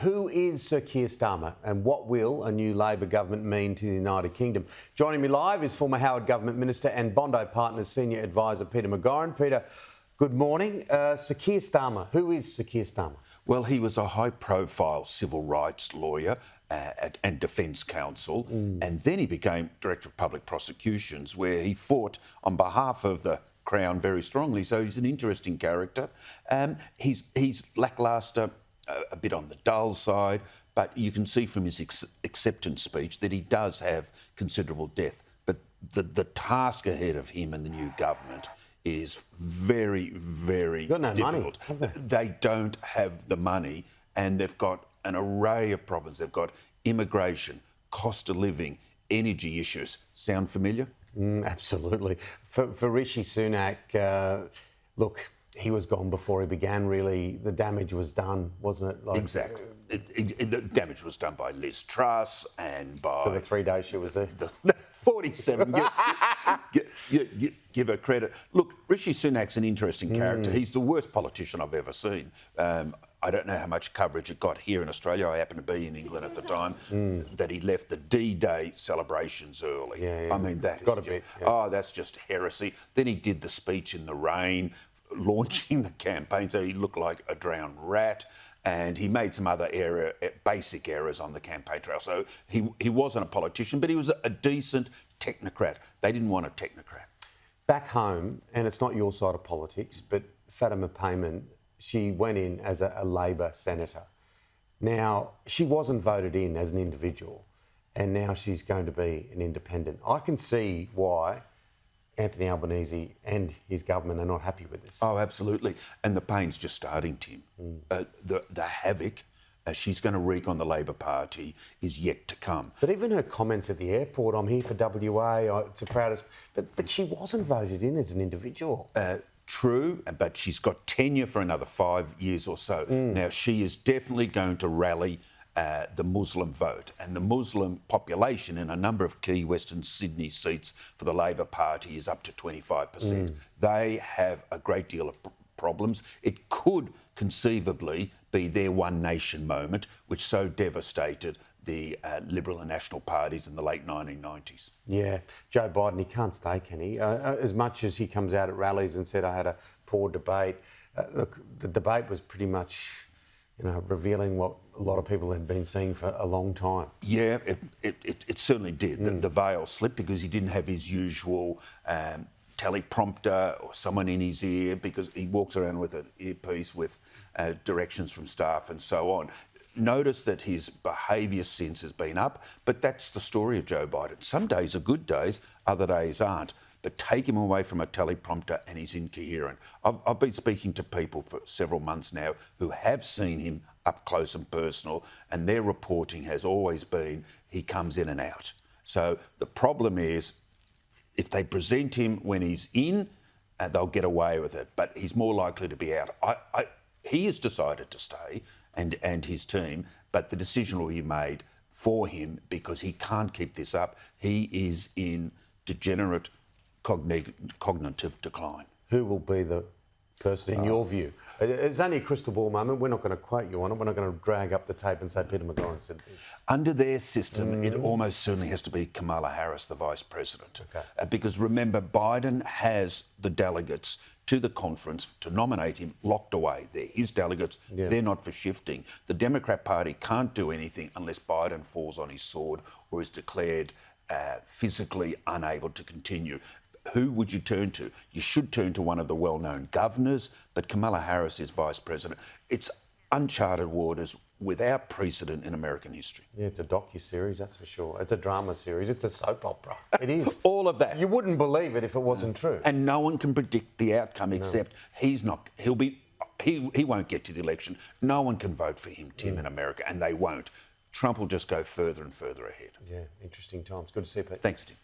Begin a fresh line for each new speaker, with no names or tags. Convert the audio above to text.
Who is Sir Keir Starmer and what will a new Labor government mean to the United Kingdom? Joining me live is former Howard Government Minister and Bondi Partners Senior Advisor Peter McGauran. Peter, good morning. Sir Keir Starmer, who is Sir Keir Starmer?
Well, he was a high-profile civil rights lawyer and defence counsel, and then he became Director of Public Prosecutions, where he fought on behalf of the Crown very strongly. So he's an interesting character. He's lacklustre, a bit on the dull side, but you can see from his acceptance speech that he does have considerable depth. But the task ahead of him and the new government is very, very difficult. They don't have the money, and they've got an array of problems. They've got immigration, cost of living, energy issues. Sound familiar?
Absolutely. For Rishi Sunak, look, he was gone before he began, really. The damage was done, wasn't it?
Exactly. The damage was done by Liz Truss and by...
For the 3 days she was there.
The 47. Give her credit. Look, Rishi Sunak's an interesting character. He's the worst politician I've ever seen. I don't know how much coverage it got here in Australia. I happened to be in England at the time, that he left the D-Day celebrations early.
Yeah.
I mean, that
got
is
a bit.
Yeah. Oh, that's just heresy. Then he did the speech in the rain, launching the campaign, so he looked like a drowned rat. And he made some other basic errors on the campaign trail. So he wasn't a politician, but he was a decent technocrat. They didn't want a technocrat.
Back home, and it's not your side of politics, but Fatima Payman, she went in as a Labor senator. Now, she wasn't voted in as an individual, and now she's going to be an independent. I can see why Anthony Albanese and his government are not happy with this.
Oh, absolutely. And the pain's just starting, Tim. The havoc she's going to wreak on the Labor Party is yet to come.
But even her comments at the airport, I'm here for WA, it's the proudest... But she wasn't voted in as an individual.
True, but she's got tenure for another 5 years or so. Now, she is definitely going to rally the Muslim vote, and the Muslim population in a number of key Western Sydney seats for the Labor Party is up to 25%. They have a great deal of problems. It could conceivably be their one nation moment, which so devastated the Liberal and National parties in the late 1990s.
Yeah, Joe Biden, he can't stay, can he? As much as he comes out at rallies and said, I had a poor debate, look, the debate was pretty much... revealing what a lot of people had been seeing for a long time. Yeah,
it certainly did. The veil slipped because he didn't have his usual teleprompter or someone in his ear, because he walks around with an earpiece with directions from staff and so on. Notice that his behaviour since has been up, but that's the story of Joe Biden. Some days are good days, other days aren't. But take him away from a teleprompter and he's incoherent. I've been speaking to people for several months now who have seen him up close and personal, and their reporting has always been he comes in and out. So the problem is, if they present him when he's in, they'll get away with it, but he's more likely to be out. He has decided to stay, and his team, but the decision will be made for him because he can't keep this up. He is in degenerate cognitive decline.
Who will be the person, in your view? It's only a crystal ball moment. We're not going to quote you on it. We're not going to drag up the tape and say Peter McGauran said this.
Under their system, it almost certainly has to be Kamala Harris, the Vice President.
Okay.
Because remember, Biden has the delegates to the conference to nominate him locked away. They're his delegates. Yeah. They're not for shifting. The Democrat Party can't do anything unless Biden falls on his sword or is declared physically unable to continue. Who would you turn to? You should turn to one of the well-known governors, but Kamala Harris is Vice President. It's uncharted waters without precedent in American history.
Yeah, it's a docu-series, that's for sure. It's a drama series. It's a soap opera. It is.
All of that.
You wouldn't believe it if it wasn't true.
And no one can predict the outcome except he won't get to the election. No one can vote for him, Tim, in America, and they won't. Trump will just go further and further ahead.
Yeah, interesting times. Good to see you, Pete.
Thanks, Tim.